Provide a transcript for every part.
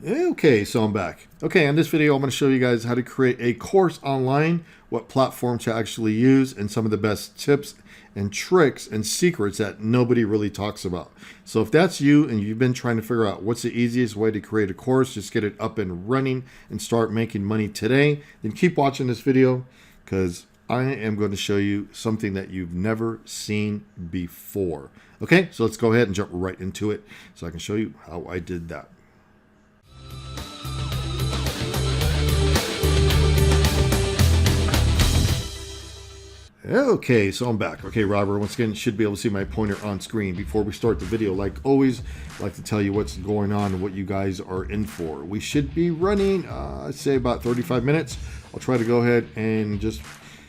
Okay, so I'm back. Okay, in this video, I'm going to show you guys how to create a course online, what platform to actually use, and some of the best tips and tricks and secrets that nobody really talks about. So if that's you and you've been trying to figure out what's the easiest way to create a course, just get it up and running and start making money today, then keep watching this video because I am going to show you something that you've never seen before. Okay, so let's go ahead and jump right into it so I can show you how I did that. Okay, so I'm back. Okay, Robert, once again, you should be able to see my pointer on screen. Before we start the video, like always, I like to tell you what's going on and what you guys are in for. We should be running, I'd say about 35 minutes. I'll try to go ahead and just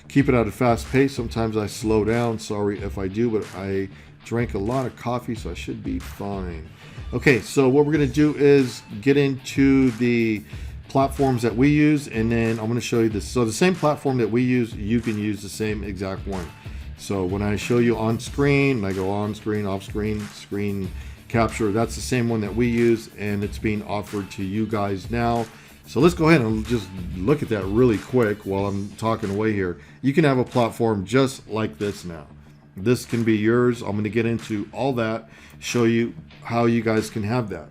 keep it at a fast pace. Sometimes I slow down. Sorry if I do, but I drank a lot of coffee, so I should be fine. Okay, so what we're going to do is get into the platforms that we use, and then I'm going to show you this. So the same platform that we use, you can use the same exact one. So when I show you on screen, and I go on screen, off screen, screen capture, that's the same one that we use, and it's being offered to you guys now. So let's go ahead and just look at that really quick while I'm talking away here. You can have a platform just like this now. This can be yours. I'm going to get into all that, show you how you guys can have that.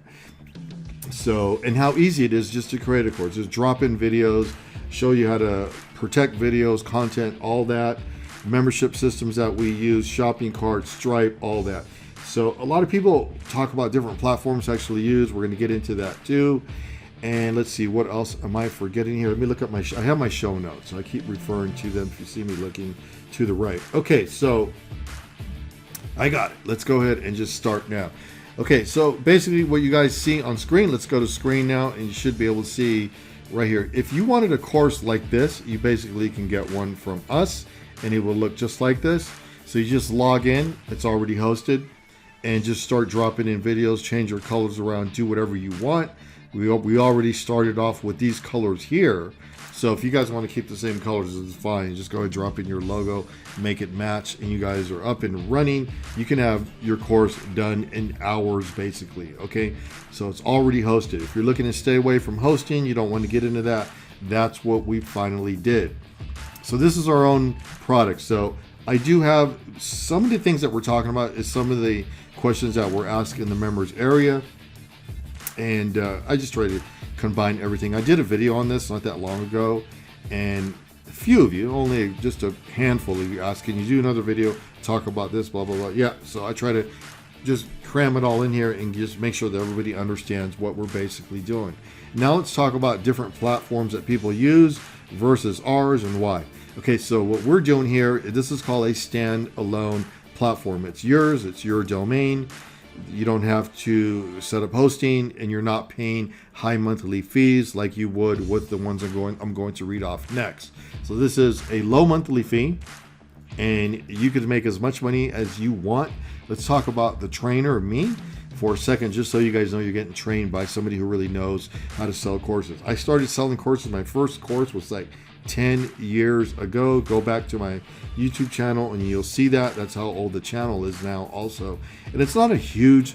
So, and how easy it is just to create a course. Just drop in videos, show you how to protect videos, content, all that, membership systems that we use, shopping carts, Stripe, all that. So a lot of people talk about different platforms to actually use. We're going to get into that too. And let's see, what else am I forgetting here? Let me look at my, I have my show notes. So I keep referring to them if you see me looking to the right. Okay, so I got it. Let's go ahead and just start now. Okay, so basically what you guys see on screen, let's go to screen now, and you should be able to see right here. If you wanted a course like this, you basically can get one from us, and it will look just like this. So you just log in, it's already hosted, and just start dropping in videos, change your colors around, do whatever you want. We already started off with these colors here. So if you guys want to keep the same colors, it's fine. Just go ahead and drop in your logo, make it match, and you guys are up and running. You can have your course done in hours, basically, okay? So it's already hosted. If you're looking to stay away from hosting, you don't want to get into that, that's what we finally did. So this is our own product. So I do have some of the things that we're talking about is some of the questions that were asked in the members area. And I just tried to combine everything. I did a video on this not that long ago, and a few of you, only just a handful of you, asked, can you do another video, talk about this, blah, blah, blah. Yeah, so I try to just cram it all in here and just make sure that everybody understands what we're basically doing. Now let's talk about different platforms that people use versus ours and why. Okay, so what we're doing here, this is called a standalone platform. It's yours, it's your domain. You don't have to set up hosting, and you're not paying high monthly fees like you would with the ones I'm going to read off next. So this is a low monthly fee, and you can make as much money as you want. Let's talk about the trainer, me, for a second, just so you guys know you're getting trained by somebody who really knows how to sell courses. I started selling courses. My first course was like 10 years ago. Go back to my YouTube channel and you'll see that. That's how old the channel is now also. And it's not a huge,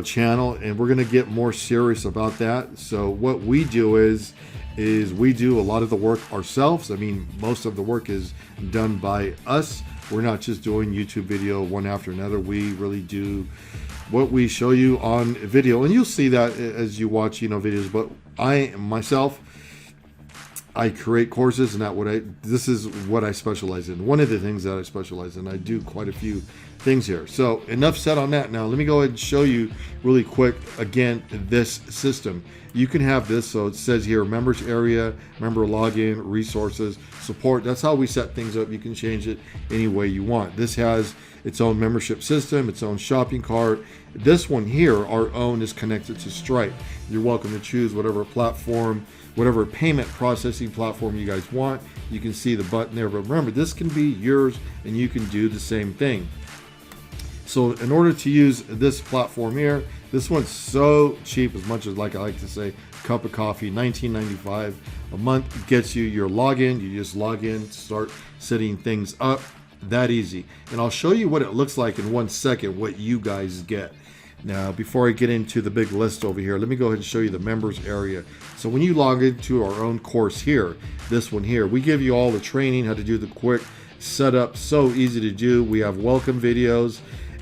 channel, and we're going to get more serious about that. So what we do is we do a lot of the work ourselves. I mean, most of the work is done by us. We're not just doing YouTube video one after another. We really do what we show you on video, and you'll see that as you watch, videos. But I create courses, and this is what I specialize in. One of the things that I specialize in, I do quite a few things here. So enough said on that. Now let me go ahead and show you really quick again this system. You can have this, so it says here members area, member login, resources, support. That's how we set things up. You can change it any way you want. This has its own membership system, its own shopping cart. This one here, our own, is connected to Stripe. You're welcome to choose whatever platform, whatever payment processing platform you guys want. You can see the button there, but remember, this can be yours and you can do the same thing. So in order to use this platform here, this one's so cheap, as much as like I like to say, cup of coffee, $19.95 a month gets you your login. You just log in, start setting things up, that easy. And I'll show you what it looks like in 1 second, what you guys get. Now, before I get into the big list over here, let me go ahead and show you the members area. So when you log into our own course here, this one here, we give you all the training, how to do the quick setup, so easy to do. We have welcome videos,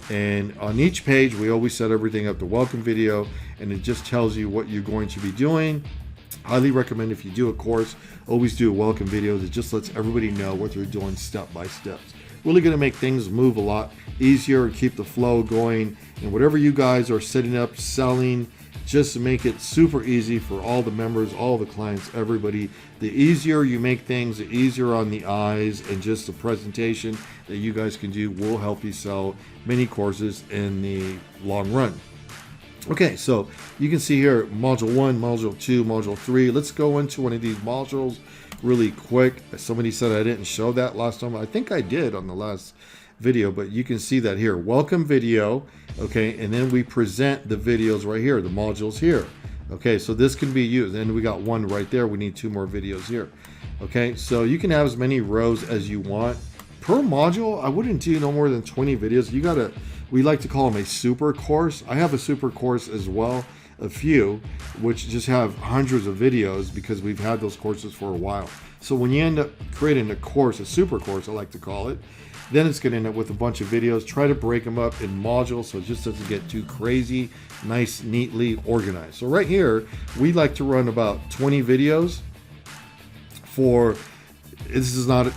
and on each page, we always set everything up to welcome video, and it just tells you what you're going to be doing. Highly recommend if you do a course, always do welcome videos. It just lets everybody know what they're doing step by step. Really going to make things move a lot easier and keep the flow going. And whatever you guys are setting up, selling, just make it super easy for all the members, all the clients, everybody. The easier you make things, the easier on the eyes, and just the presentation that you guys can do will help you sell many courses in the long run. Okay, so you can see here module 1, module 2, module 3. Let's go into one of these modules really quick. Somebody said I didn't show that last time. I think I did on the last video, but you can see that here. Welcome video, okay, and then we present the videos right here, the modules here. Okay, so this can be used, and we got one right there. We need 2 more videos here. Okay, so you can have as many rows as you want. Per module, I wouldn't do no more than 20 videos. You gotta, we like to call them a super course. I have a super course as well, a few, which just have hundreds of videos because we've had those courses for a while. So when you end up creating a course, a super course, I like to call it, then it's going to end up with a bunch of videos. Try to break them up in modules so it just doesn't get too crazy. Nice, neatly organized. So right here, we like to run about 20 videos for. This is not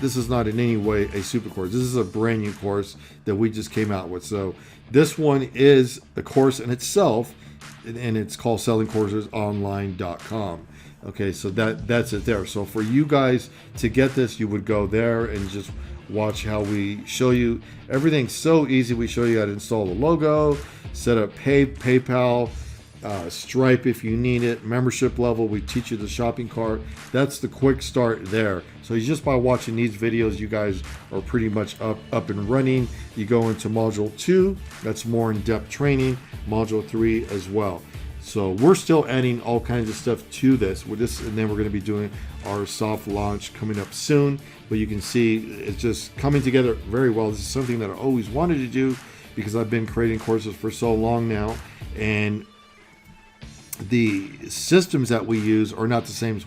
in any way a super course. This is a brand new course that we just came out with. So this one is a course in itself, and it's called sellingcoursesonline.com. Okay, so that's it there. So for you guys to get this, you would go there and just watch how we show you. Everything's so easy. We show you how to install the logo, set up PayPal, Stripe if you need it, membership level. We teach you the shopping cart. That's the quick start there. So just by watching these videos, you guys are pretty much up and running. You go into module 2, that's more in-depth training, module 3 as well. So we're still adding all kinds of stuff to this with this, and then we're going to be doing our soft launch coming up soon. But you can see it's just coming together very well. This is something that I always wanted to do because I've been creating courses for so long now, and the systems that we use are not the same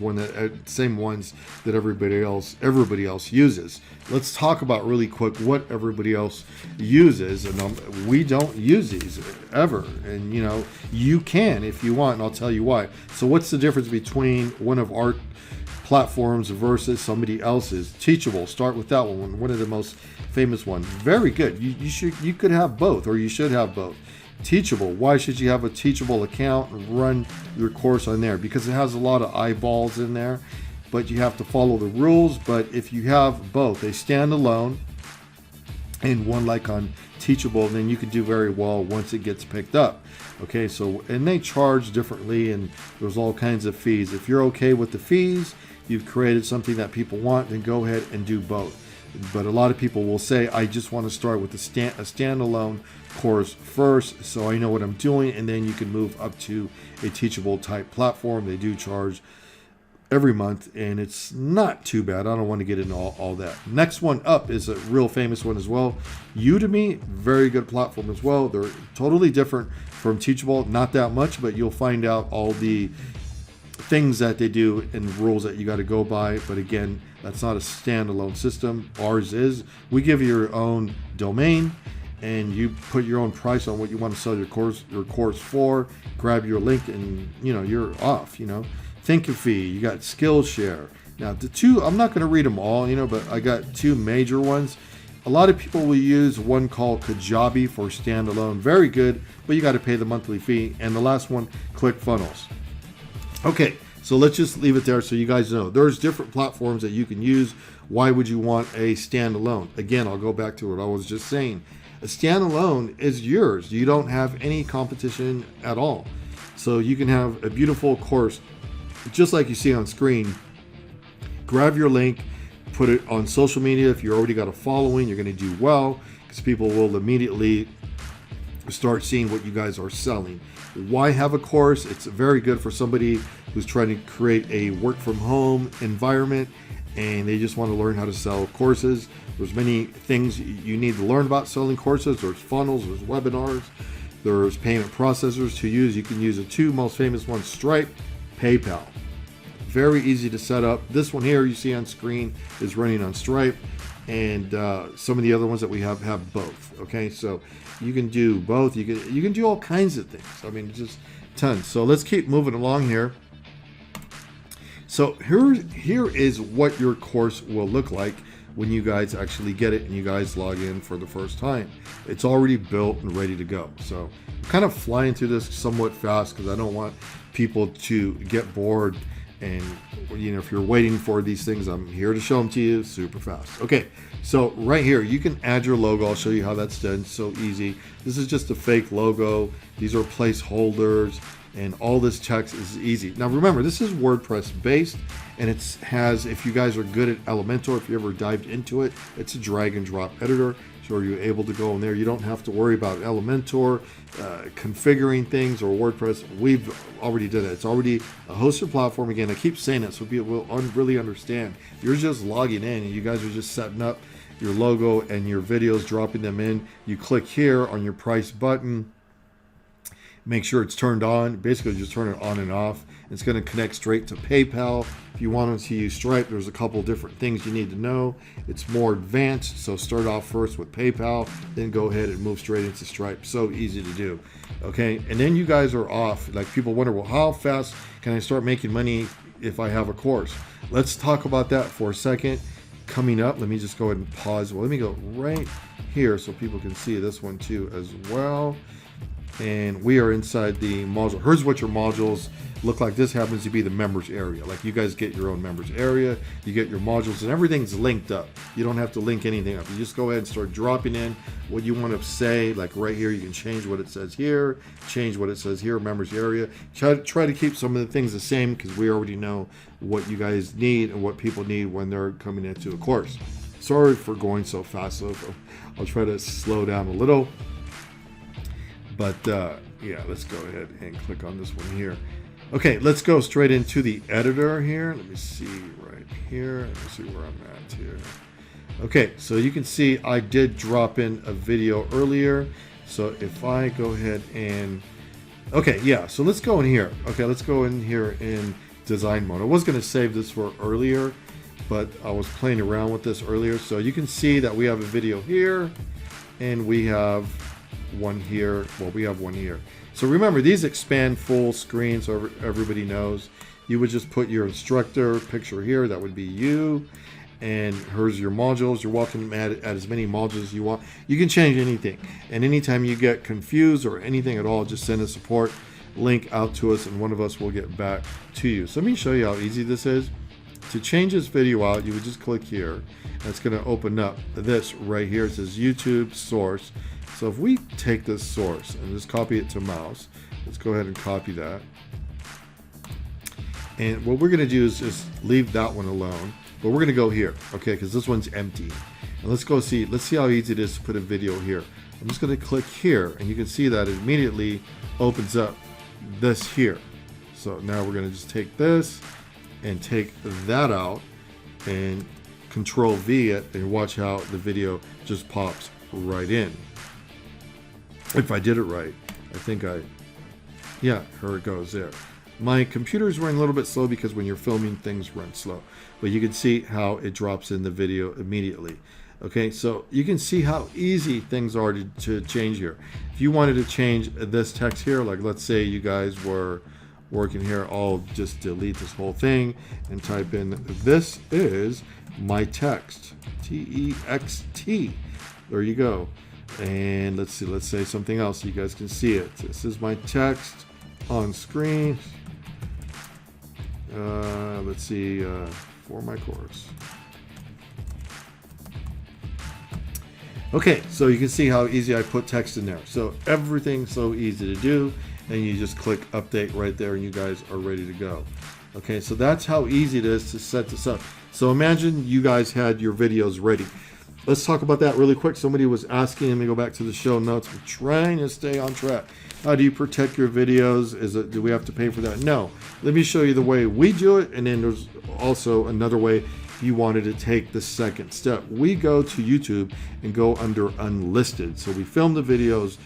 ones that everybody else uses. Let's talk about really quick what everybody else uses, and we don't use these ever. And you know, you can if you want, and I'll tell you why. So what's the difference between one of our platforms versus somebody else's? Teachable. Start with that one of the most famous ones. Very good. You could have both, or you should have both. Teachable. Why should you have a Teachable account and run your course on there? Because it has a lot of eyeballs in there, but you have to follow the rules. But if you have both, a standalone and one like on Teachable, then you can do very well once it gets picked up. Okay, so, and they charge differently, and there's all kinds of fees. If you're okay with the fees, you've created something that people want, then go ahead and do both. But a lot of people will say, I just want to start with a standalone course first, so I know what I'm doing, and then you can move up to a Teachable type platform. They do charge every month, and it's not too bad. I don't want to get into all that. Next one up is a real famous one as well. Udemy, very good platform as well. They're totally different from Teachable, not that much, but you'll find out all the things that they do and rules that you got to go by. But again, that's not a standalone system. Ours is. We give you your own domain, and you put your own price on what you want to sell your course for. Grab your link, and you're off. Think of fee. You got Skillshare. Now the two, I'm not going to read them all, but I got 2 major ones. A lot of people will use one called Kajabi for standalone. Very good, but you got to pay the monthly fee. And the last one, ClickFunnels. Okay, so let's just leave it there so you guys know. There's different platforms that you can use. Why would you want a standalone? Again, I'll go back to what I was just saying. A standalone is yours. You don't have any competition at all. So you can have a beautiful course, just like you see on screen. Grab your link, put it on social media. If you already got a following, you're going to do well because people will immediately start seeing what you guys are selling. Why have a course? It's very good for somebody who's trying to create a work from home environment and they just want to learn how to sell courses. There's many things you need to learn about selling courses. There's funnels, there's webinars, There's payment processors to use. You can use the two most famous ones, Stripe, PayPal. Very easy to set up. This one here you see on screen is running on Stripe, and some of the other ones that we have both. Okay, so you can do both. You can do all kinds of things. I mean, just tons. So let's keep moving along here. So here is what your course will look like when you guys actually get it and you guys log in for the first time. It's already built and ready to go. So I'm kind of flying through this somewhat fast because I don't want people to get bored. And if you're waiting for these things, I'm here to show them to you super fast. Okay, so right here you can add your logo. I'll show you how that's done. So easy. This is just a fake logo. These are placeholders, and all this text is easy. Now remember, this is WordPress based, and it has, if you guys are good at Elementor, if you ever dived into it, it's a drag and drop editor. So you're able to go in there. You don't have to worry about Elementor, configuring things, or WordPress. We've already did it. It's already a hosted platform. Again, I keep saying it so people will really understand. You're just logging in, and you guys are just setting up your logo and your videos, dropping them in. You click here on your price button. Make sure it's turned on. Basically, just turn it on and off. It's going to connect straight to PayPal. If you wanted to use Stripe, there's a couple different things you need to know. It's more advanced, so start off first with PayPal, then go ahead and move straight into Stripe. So easy to do. Okay, and then you guys are off. Like, people wonder, well, how fast can I start making money if I have a course? Let's talk about that for a second. Coming up, let me just go ahead and pause. Well, let me go right here so people can see this one too as well. And we are inside the module. Here's what your modules look like. This happens to be the members area. Like, you guys get your own members area, you get your modules, and everything's linked up. You don't have to link anything up. You just go ahead and start dropping in what you want to say. Like right here, you can change what it says here, change what it says here, members area. Try to keep some of the things the same, because we already know what you guys need and what people need when they're coming into a course. Sorry for going so fast, so I'll try to slow down a little. But yeah, let's go ahead and click on this one here. Okay, let's go straight into the editor here. Let me see right here. Let me see where I'm at here. Okay, so you can see I did drop in a video earlier. So if I go ahead and, okay, yeah, so let's go in here. Okay, let's go in here in design mode. I was going to save this for earlier, but I was playing around with this earlier. So you can see that we have a video here, and we have one here. Well, we have one here. So remember, these expand full screen, so everybody knows. You would just put your instructor picture here. That would be you. And here's your modules. You're welcome to add as many modules as you want. You can change anything. And anytime you get confused or anything at all, just send a support link out to us, and one of us will get back to you. So let me show you how easy this is. To change this video out, you would just click here. And it's going to open up this right here. It says YouTube source. So if we take this source and just copy it to mouse, let's go ahead and copy that. And what we're going to do is just leave that one alone. But we're going to go here, okay, because this one's empty. And let's see how easy it is to put a video here. I'm just going to click here, and you can see that it immediately opens up this here. So now we're going to just take this and take that out and Control V it, and watch how the video just pops right in. If I did it right, I think yeah, here it goes there. My computer is running a little bit slow because when you're filming, things run slow. But you can see how it drops in the video immediately. Okay, so you can see how easy things are to change here. If you wanted to change this text here, like let's say you guys were working here, I'll just delete this whole thing and type in, this is my text, T-E-X-T. There you go. And let's see, let's say something else so you guys can see it. This is my text on screen. Let's see, for my course. Okay, so you can see how easy I put text in there. So everything's so easy to do, and you just click update right there, and you guys are ready to go. Okay, so that's how easy it is to set this up. So imagine you guys had your videos ready. Let's talk about that really quick. Somebody was asking, let me go back to the show notes. We're trying to stay on track. How do you protect your videos? Do we have to pay for that? No. Let me show you the way we do it, and then there's also another way if you wanted to take the second step. We go to YouTube and go under unlisted. So we film the videos,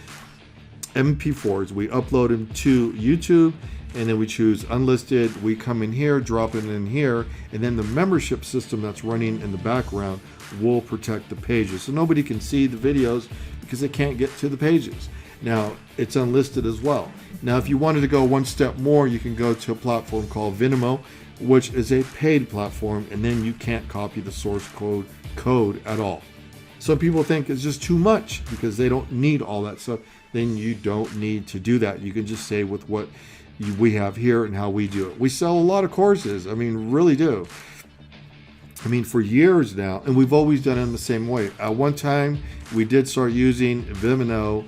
MP4s. We upload them to YouTube, and then we choose unlisted. We come in here, drop it in here, and then the membership system that's running in the background will protect the pages. So nobody can see the videos because they can't get to the pages. Now, it's unlisted as well. Now, if you wanted to go one step more, you can go to a platform called Udemy, which is a paid platform, and then you can't copy the source code at all. Some people think it's just too much because they don't need all that stuff. Then you don't need to do that. You can just stay with what we have here and how we do it. We sell a lot of courses. I mean, really do. I mean, for years now, and we've always done it in the same way. At one time, we did start using Vimeo,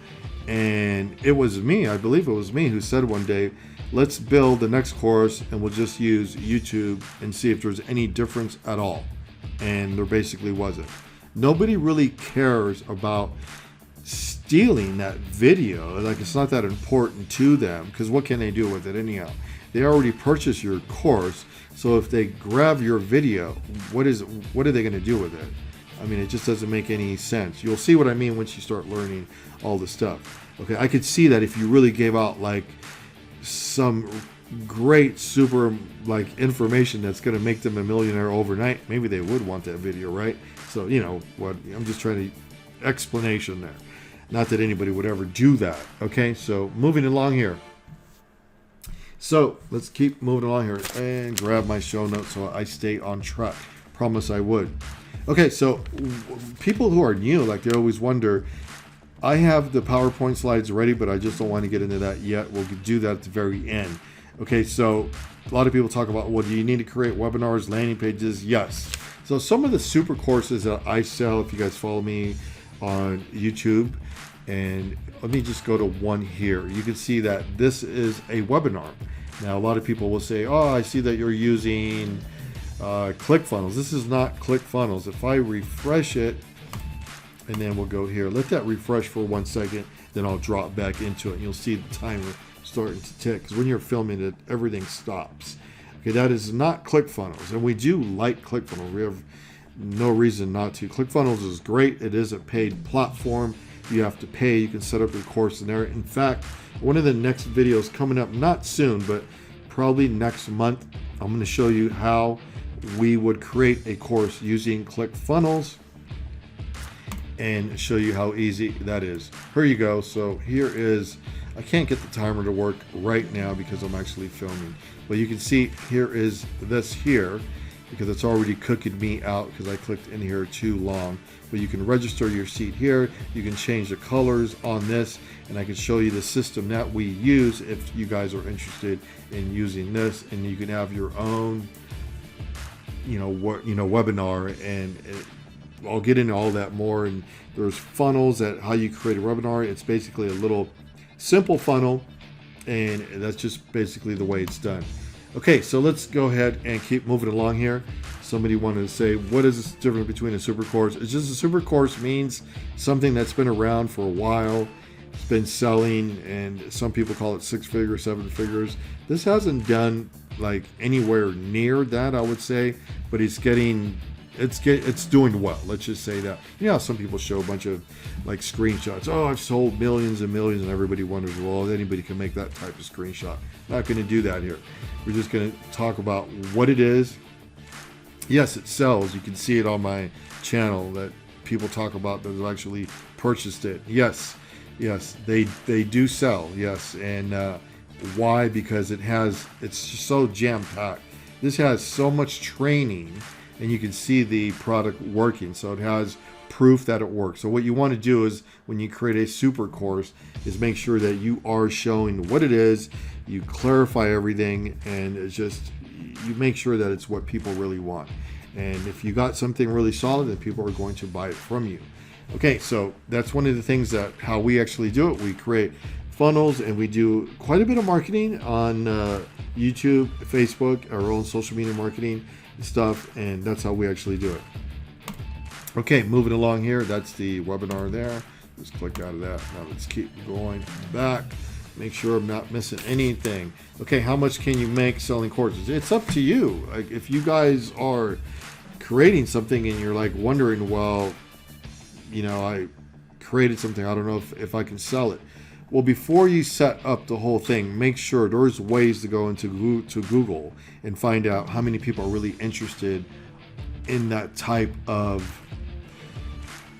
and it was me, I believe it was me, who said one day, let's build the next course and we'll just use YouTube and see if there's any difference at all. And there basically wasn't. Nobody really cares about stealing that video. Like, it's not that important to them, because what can they do with it anyhow? They already purchased your course, so if they grab your video, what are they going to do with it? I mean, it just doesn't make any sense. You'll see what I mean once you start learning all the stuff. Okay, I could see that if you really gave out like some great super like information that's going to make them a millionaire overnight, maybe they would want that video, right? So, you know what, I'm just trying to explanation there. Not that anybody would ever do that. Okay, so moving along here. So let's keep moving along here and grab my show notes so I stay on track. Promise I would. Okay, so people who are new, like, they always wonder, I have the PowerPoint slides ready, but I just don't want to get into that yet. We'll do that at the very end. Okay, so a lot of people talk about, well, do you need to create webinars, landing pages? Yes. So some of the super courses that I sell, if you guys follow me on YouTube, and let me just go to one here. You can see that this is a webinar. Now, a lot of people will say, oh, I see that you're using ClickFunnels. This is not ClickFunnels. If I refresh it, and then we'll go here, let that refresh for 1 second, then I'll drop back into it, and you'll see the timer starting to tick, because when you're filming it, everything stops. Okay, that is not ClickFunnels, and we do like ClickFunnels. We have no reason not to. ClickFunnels is great. It is a paid platform. You have to pay. You can set up your course in there. In fact, one of the next videos coming up, not soon, but probably next month, I'm going to show you how we would create a course using ClickFunnels and show you how easy that is. Here you go. So here is, I can't get the timer to work right now because I'm actually filming, but you can see here is this here, because it's already cooking me out because I clicked in here too long. But you can register your seat here. You can change the colors on this, and I can show you the system that we use if you guys are interested in using this. And you can have your own, webinar, and I'll get into all that more. And there's funnels that how you create a webinar. It's basically a little simple funnel, and that's just basically the way it's done. Okay, so let's go ahead and keep moving along here. Somebody wanted to say, what is the difference between a super course? It's just a super course means something that's been around for a while. It's been selling, and some people call it 6 figures, 7 figures. This hasn't done like anywhere near that, I would say, but it's doing well. Let's just say that. You know how some people show a bunch of like screenshots. Oh, I've sold millions and millions, and everybody wonders, well, anybody can make that type of screenshot. Not going to do that here. We're just going to talk about what it is. Yes, it sells. You can see it on my channel that people talk about that have actually purchased it. Yes, they do sell. Yes, and why? Because it's just so jam-packed. This has so much training, and you can see the product working. So it has proof that it works. So what you want to do is, when you create a super course, is make sure that you are showing what it is, you clarify everything, and it's just, you make sure that it's what people really want. And if you got something really solid, then people are going to buy it from you. Okay, so that's one of the things that how we actually do it. We create funnels, and we do quite a bit of marketing on YouTube, Facebook, our own social media marketing stuff, and that's how we actually do it. Okay, moving along here, that's the webinar there. Just click out of that. Now let's keep going back. Make sure I'm not missing anything. Okay, how much can you make selling courses? It's up to you. Like, if you guys are creating something and you're like wondering, well, I created something, I don't know if I can sell it. Well, before you set up the whole thing, make sure there's ways to go into Google and find out how many people are really interested in that type of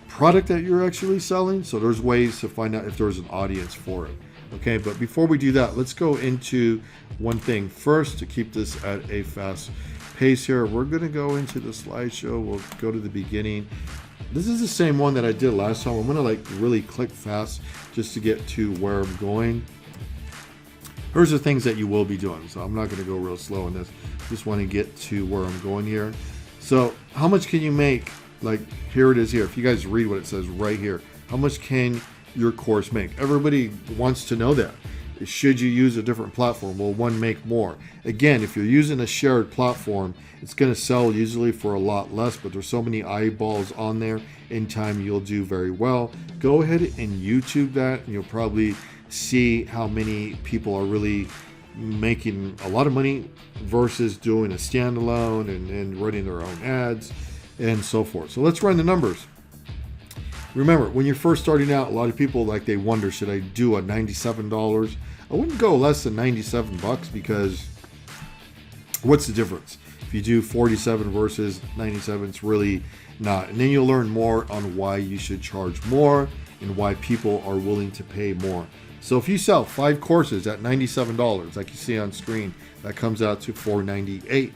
product that you're actually selling. So there's ways to find out if there's an audience for it. Okay, but before we do that, let's go into one thing first to keep this at a fast pace here. We're going to go into the slideshow. We'll go to the beginning. This is the same one that I did last time. I'm going to like really click fast just to get to where I'm going. Here's the things that you will be doing. So I'm not going to go real slow on this. Just want to get to where I'm going here. So how much can you make? Like here it is here. If you guys read what it says right here, how much can your course make? Everybody wants to know that. Should you use a different platform? Will one make more? Again, if you're using a shared platform, it's going to sell usually for a lot less, but there's so many eyeballs on there. In time, you'll do very well. Go ahead and YouTube that, and you'll probably see how many people are really making a lot of money versus doing a standalone and running their own ads and so forth. So let's run the numbers. Remember, when you're first starting out, a lot of people they wonder, should I do a $97? I wouldn't go less than 97 bucks, because what's the difference? If you do 47 versus 97, it's really not. And then you'll learn more on why you should charge more and why people are willing to pay more. So if you sell 5 courses at $97, like you see on screen, that comes out to $498.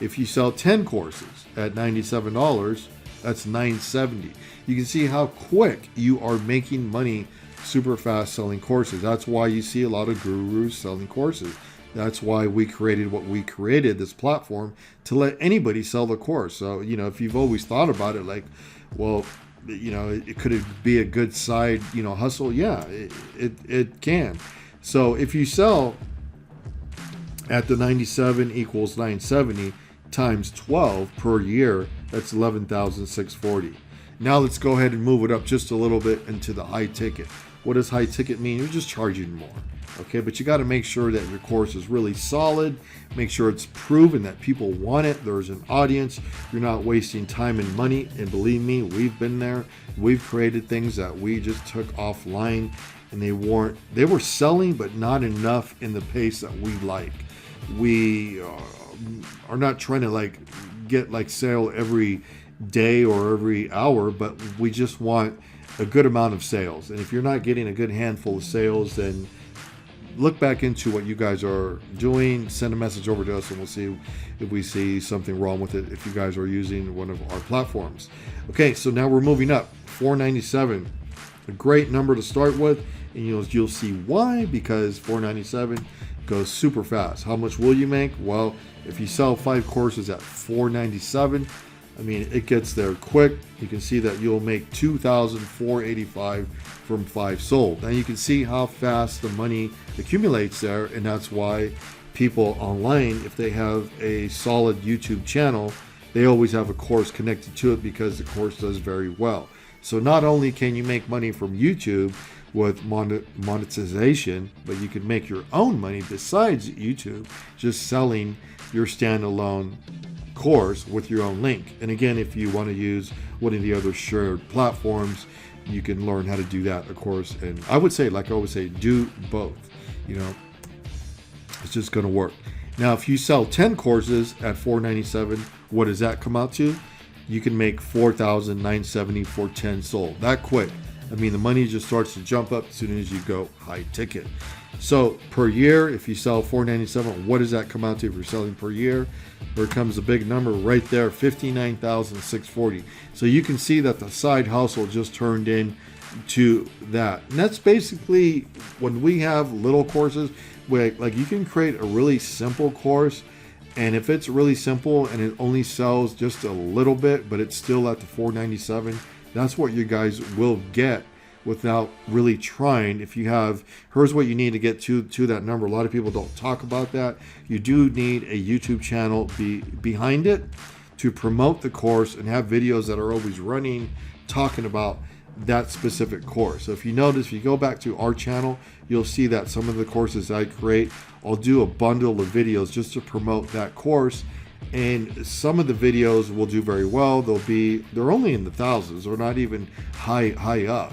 If you sell 10 courses at $97, that's $970. You can see how quick you are making money super fast selling courses. That's why you see a lot of gurus selling courses. That's why we created what we created, this platform, to let anybody sell the course. So, if you've always thought about it like, well, it could be a good side, hustle. Yeah, it can. So if you sell at the 97 equals 970 times 12 per year, that's 11,640. Now let's go ahead and move it up just a little bit into the high ticket. What does high ticket mean? You're just charging more. Okay, but you got to make sure that your course is really solid. Make sure it's proven that people want it. There's an audience. You're not wasting time and money. And believe me, we've been there. We've created things that we just took offline, and they were selling, but not enough in the pace that we like. We are not trying to get sale every day or every hour, but we just want a good amount of sales. And if you're not getting a good handful of sales, then look back into what you guys are doing. Send a message over to us, and we'll see if we see something wrong with it if you guys are using one of our platforms. Okay, so now we're moving up. $497, a great number to start with, and you'll see why, because $497 goes super fast. How much will you make? Well, if you sell 5 courses at $497, it gets there quick. You can see that you'll make $2,485 from 5 sold. Now you can see how fast the money accumulates there, and that's why people online, if they have a solid YouTube channel, they always have a course connected to it, because the course does very well. So not only can you make money from YouTube with monetization, but you can make your own money besides YouTube just selling your standalone course with your own link. And again, if you want to use one of the other shared platforms, you can learn how to do that, of course. And I would say, like I always say, do both. It's just going to work. Now, if you sell 10 courses at $497, what does that come out to? You can make $4,970 for 10 sold. That quick. The money just starts to jump up as soon as you go high ticket. So per year, if you sell $497, what does that come out to if you're selling per year? There comes a big number right there, $59,640. So you can see that the side hustle just turned into that. And that's basically when we have little courses, where you can create a really simple course, and if it's really simple and it only sells just a little bit, but it's still at the $497, that's what you guys will get without really trying. If you have, here's what you need to get to that number. A lot of people don't talk about that. You do need a YouTube channel behind it to promote the course and have videos that are always running talking about that specific course. So if you notice, if you go back to our channel, you'll see that some of the courses I create, I'll do a bundle of videos just to promote that course. And some of the videos will do very well. They're only in the thousands, or not even high up.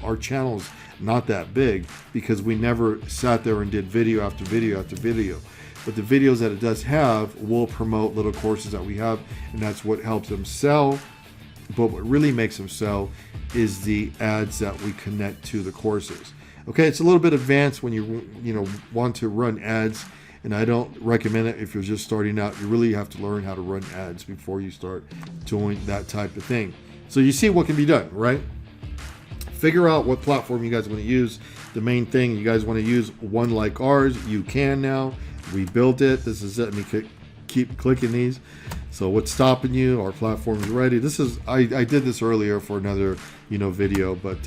our channel's not that big because we never sat there and did video after video after video. But the videos that it does have will promote little courses that we have, and that's what helps them sell. But what really makes them sell is the ads that we connect to the courses. Okay, it's a little bit advanced when you want to run ads, and I don't recommend it if you're just starting out. You really have to learn how to run ads before you start doing that type of thing. So you see what can be done, right? Figure out what platform you guys want to use. The main thing, you guys want to use one like ours, you can now. We built it. This is it. Let me keep clicking these. So what's stopping you? Our platform is ready. This is I did this earlier for another video, but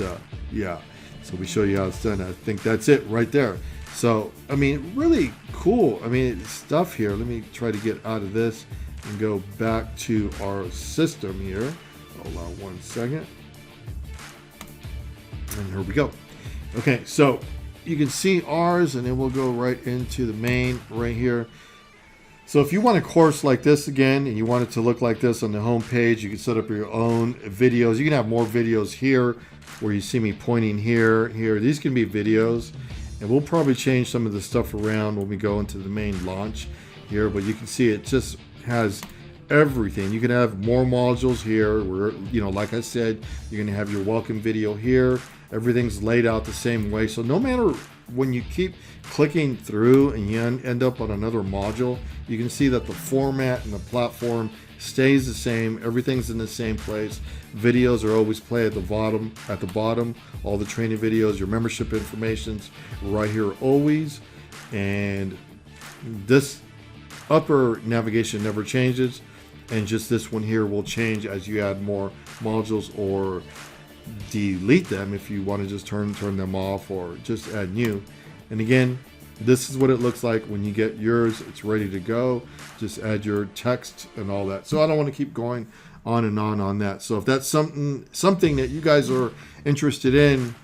yeah. So we show you how it's done. I think that's it right there. So I mean, really cool. I mean, stuff here. Let me try to get out of this and go back to our system here. Hold on one second. And here we go. Okay, so you can see ours, and then we'll go right into the main right here. So if you want a course like this again, and you want it to look like this on the home page, you can set up your own videos. You can have more videos here where you see me pointing here. These can be videos, and we'll probably change some of the stuff around when we go into the main launch here, but you can see it just has everything. You can have more modules here where, like I said, you're going to have your welcome video here. Everything's laid out the same way. So no matter when you keep clicking through and you end up on another module, you can see that the format and the platform stays the same. Everything's in the same place. Videos are always played at the bottom. All the training videos, your membership information's right here always. And this upper navigation never changes. And just this one here will change as you add more modules or delete them if you want to just turn them off or just add new. And again, this is what it looks like when you get yours. It's ready to go. Just add your text and all that. So I don't want to keep going on and on that. So if that's something that you guys are interested in,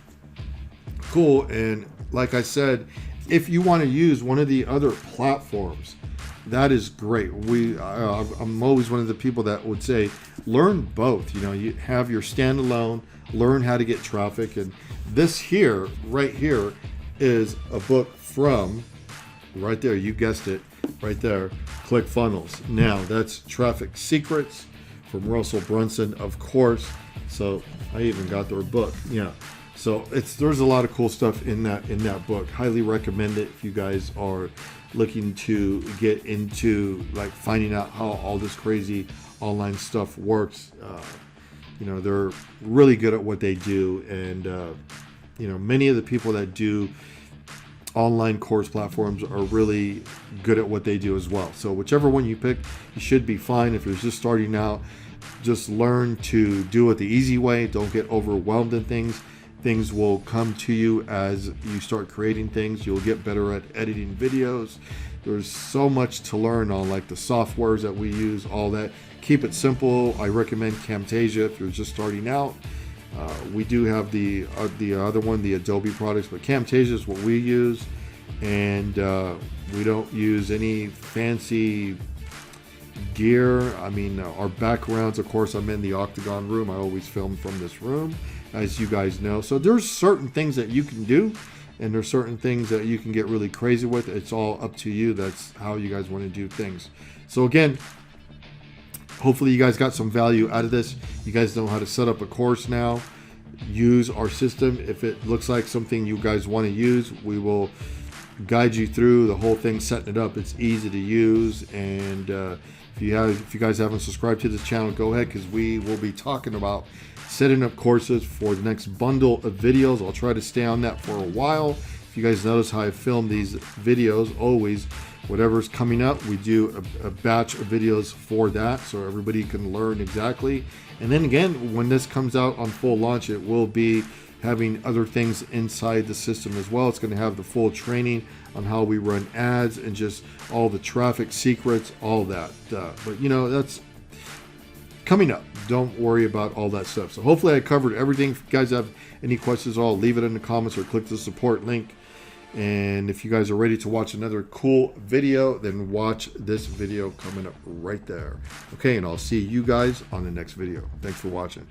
cool. And like I said, if you want to use one of the other platforms, that is great. I'm always one of the people that would say, learn both. You have your standalone, learn how to get traffic. And this here, right here, is a book from, right there, you guessed it, right there, ClickFunnels. Now, that's Traffic Secrets from Russell Brunson, of course. So I even got their book. Yeah. So there's a lot of cool stuff in that book. Highly recommend it if you guys are looking to get into like finding out how all this crazy online stuff works. They're really good at what they do, and many of the people that do online course platforms are really good at what they do as well. So whichever one you pick, you should be fine. If you're just starting out, just learn to do it the easy way. Don't get overwhelmed in things. Things will come to you as you start creating things. You'll get better at editing videos. There's so much to learn on like the softwares that we use, all that. Keep it simple. I recommend Camtasia if you're just starting out. We do have the other one, the Adobe products, but Camtasia is what we use, and we don't use any fancy gear. I mean, our backgrounds, of course, I'm in the Octagon room. I always film from this room, as you guys know. So there's certain things that you can do, and there's certain things that you can get really crazy with. It's all up to you. That's how you guys want to do things. So again, hopefully you guys got some value out of this. You guys know how to set up a course now. Use our system. If it looks like something you guys want to use, we will guide you through the whole thing, setting it up. It's easy to use. And if you guys haven't subscribed to this channel, go ahead, because we will be talking about setting up courses for the next bundle of videos. I'll try to stay on that for a while. If you guys notice how I film these videos, always whatever's coming up, we do a batch of videos for that, so everybody can learn exactly. And then again, when this comes out on full launch, it will be having other things inside the system as well. It's going to have the full training on how we run ads and just all the traffic secrets, all that. But that's coming up. Don't worry about all that stuff. So hopefully I covered everything. If you guys have any questions at all, leave it in the comments or click the support link. And if you guys are ready to watch another cool video, then watch this video coming up right there. Okay, and I'll see you guys on the next video. Thanks for watching.